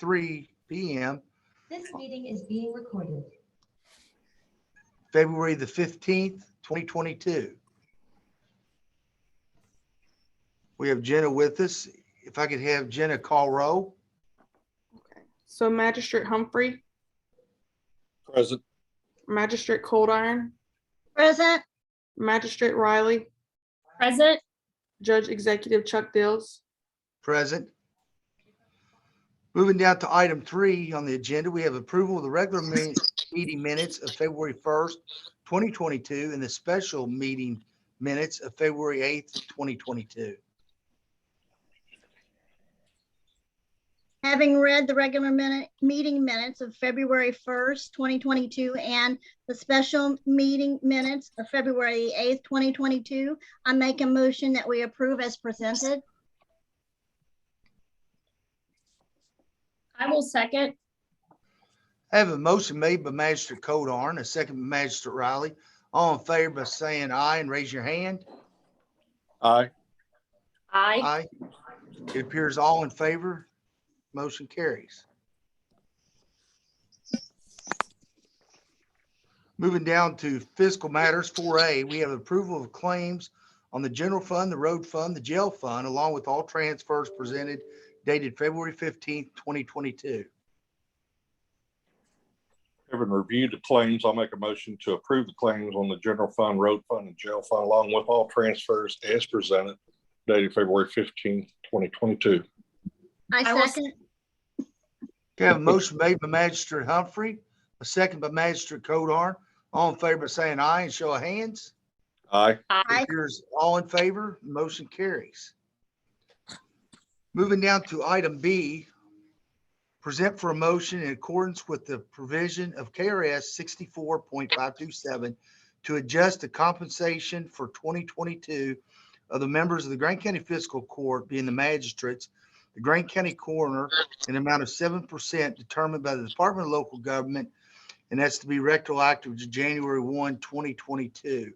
6:03 p.m. This meeting is being recorded. February the 15th, 2022. We have Jenna with us. If I could have Jenna call roll. Okay. So Magistrate Humphrey, Present. Magistrate Coldiron, Present. Magistrate Riley, Present. Judge Executive Chuck Dills. Present. Moving down to item 3 on the agenda, we have approval of the regular meeting minutes of February 1st, 2022, and the special meeting minutes of February 8th, 2022. Having read the regular meeting minutes of February 1st, 2022, and the special meeting minutes of February 8th, 2022, I make a motion that we approve as presented. I will second. I have a motion made by Magistrate Coldiron, a second by Magistrate Riley. All in favor by saying aye and raise your hand. Aye. Aye. Aye. It appears all in favor. Motion carries. Moving down to fiscal matters 4A, we have approval of claims on the general fund, the road fund, the jail fund, along with all transfers presented dated February 15th, 2022. Having reviewed the claims, I'll make a motion to approve the claims on the general fund, road fund, and jail fund, along with all transfers as presented dated February 15th, 2022. I will Second. Okay, I have a motion made by Magistrate Humphrey, a second by Magistrate Coldiron. All in favor by saying aye and show of hands. Aye. Aye. Appears all in favor, motion carries. Moving down to item B, present for a motion in accordance with the provision of KRS 64.527 to adjust the compensation for 2022 of the members of the Grant County Fiscal Court, being the magistrates, the Grant County Coroner, an amount of 7% determined by the Department of Local Government, and that's to be retroactive to January 1, 2022.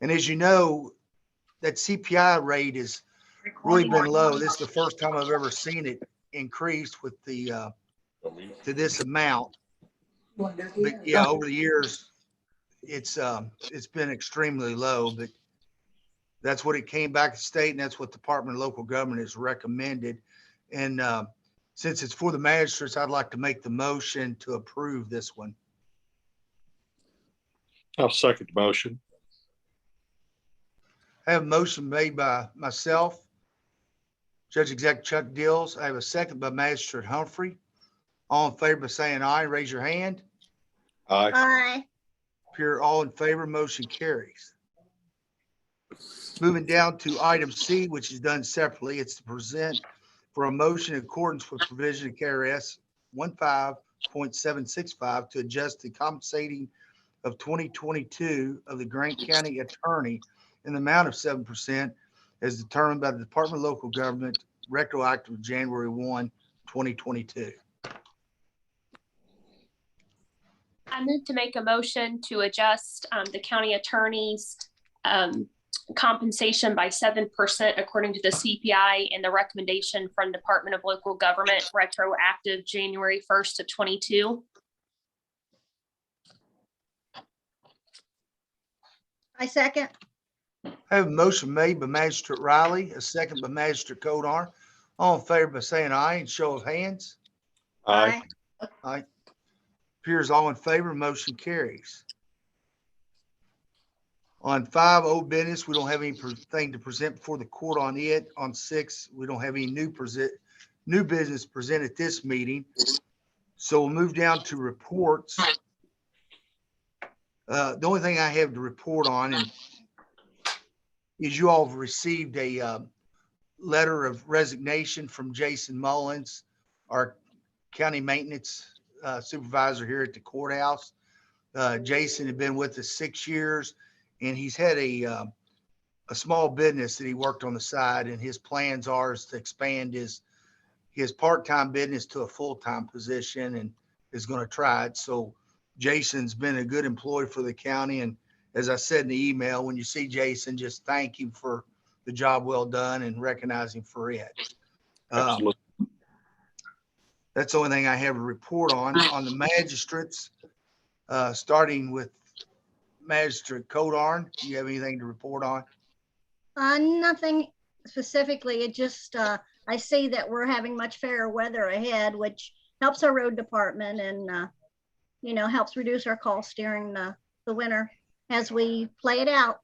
And as you know, that CPI rate has really been low. This is the first time I've ever seen it increase with the to this amount. But yeah, over the years, it's been extremely low, but that's what it came back to state, and that's what the Department of Local Government has recommended. And since it's for the magistrates, I'd like to make the motion to approve this one. I'll second the motion. I have a motion made by myself, Judge Executive Chuck Dills. I have a second by Magistrate Humphrey. All in favor by saying aye, raise your hand. Aye. Aye. Appear all in favor, motion carries. Moving down to item C, which is done separately, it's to present for a motion in accordance with provision of KRS 15.765 to adjust the compensating of 2022 of the Grant County Attorney in the amount of 7% as determined by the Department of Local Government, retroactive January 1, 2022. I move to make a motion to adjust the county attorney's compensation by 7% according to the CPI and the recommendation from Department of Local Government, retroactive January 1st of 22. I second. I have a motion made by Magistrate Riley, a second by Magistrate Coldiron. All in favor by saying aye and show of hands. Aye. Aye. Appears all in favor, motion carries. On 5, old business, we don't have anything to present before the court on it. On 6, we don't have any new business presented at this meeting. So we'll move down to reports. The only thing I have to report on is you all have received a letter of resignation from Jason Mullins, our county maintenance supervisor here at the courthouse. Jason had been with us 6 years, and he's had a small business that he worked on the side, and his plans are is to expand his part-time business to a full-time position, and is going to try it. So Jason's been a good employee for the county, and as I said in the email, when you see Jason, just thank him for the job well done and recognize him for it. Absolutely. That's the only thing I have to report on. On the magistrates, starting with Magistrate Codarn, do you have anything to report on? Nothing specifically. It just, I see that we're having much fairer weather ahead, which helps our road department and, helps reduce our costs during the winter as we play it out.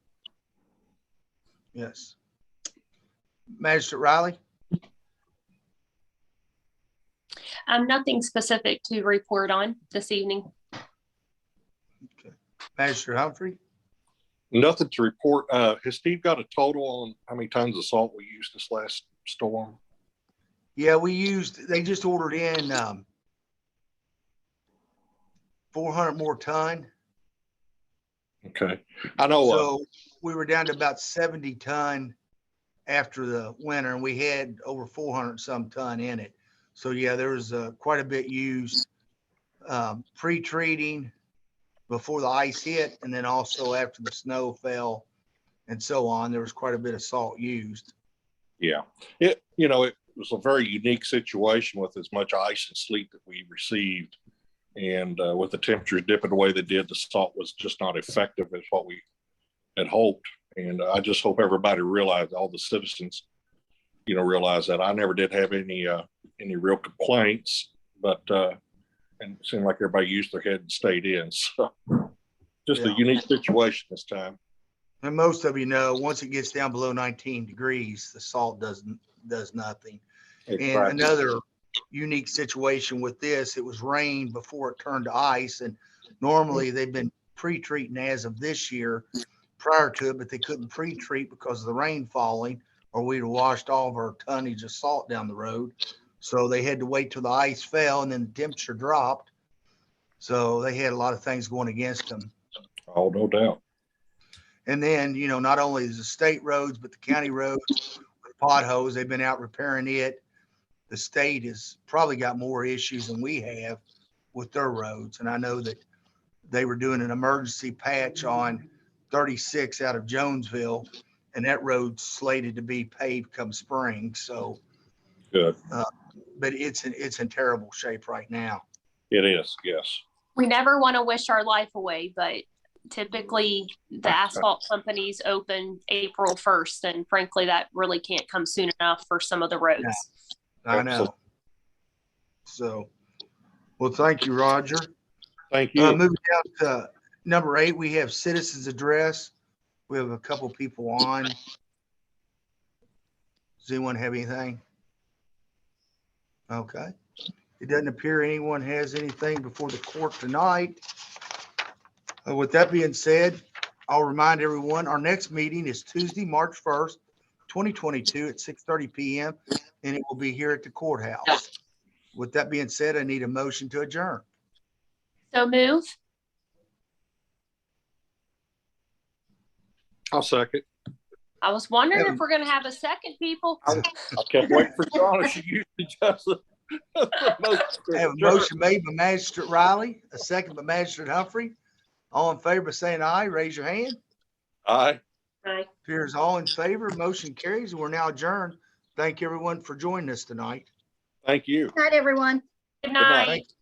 Yes. Magistrate Riley? Nothing specific to report on this evening. Okay. Magistrate Humphrey? Nothing to report. Has Steve got a total on how many tons of salt we used this last storm? Yeah, they just ordered in 400 more ton. Okay. I know. So we were down to about 70 ton after the winter, and we had over 400 some ton in it. So yeah, there was quite a bit used pre-treating before the ice hit, and then also after the snow fell and so on. There was quite a bit of salt used. Yeah. It was a very unique situation with as much ice and sleet that we received. And with the temperatures dipping the way they did, the salt was just not effective as what we had hoped. And I just hope everybody realized, all the citizens, realize that. I never did have any real complaints, but and it seemed like everybody used their head and stayed in. So just a unique situation this time. And most of once it gets down below 19 degrees, the salt does nothing. Exactly. And another unique situation with this, it was rain before it turned to ice, and normally they've been pre-treating as of this year prior to it, but they couldn't pre-treat because of the rain falling, or we'd have washed all of our tonnage of salt down the road. So they had to wait till the ice fell, and then the temperature dropped. So they had a lot of things going against them. Oh, no doubt. And then, not only is the state roads, but the county roads with potholes, they've been out repairing it. The state has probably got more issues than we have with their roads. And I know that they were doing an emergency patch on 36 out of Jonesville, and that road's slated to be paved come spring. So Good. But it's in terrible shape right now. It is, yes. We never want to wish our life away, but typically the asphalt companies open April 1st. And frankly, that really can't come soon enough for some of the roads. Yeah, I know. So, well, thank you, Roger. Thank you. Moving down to number 8, we have citizens address. We have a couple people on. Does anyone have anything? Okay. It doesn't appear anyone has anything before the court tonight. With that being said, I'll remind everyone, our next meeting is Tuesday, March 1st, 2022 at 6:30 p.m. and it will be here at the courthouse. With that being said, I need a motion to adjourn. So move. I'll second. I was wondering if we're going to have a second, people. I kept waiting for Shauna. She usually does it. I have a motion made by Magistrate Riley, a second by Magistrate Humphrey. All in favor of saying aye, raise your hand. Aye. Aye. Appears all in favor, motion carries, and we're now adjourned. Thank you, everyone, for joining us tonight. Thank you. Good night, everyone. Good night. night. Thank you.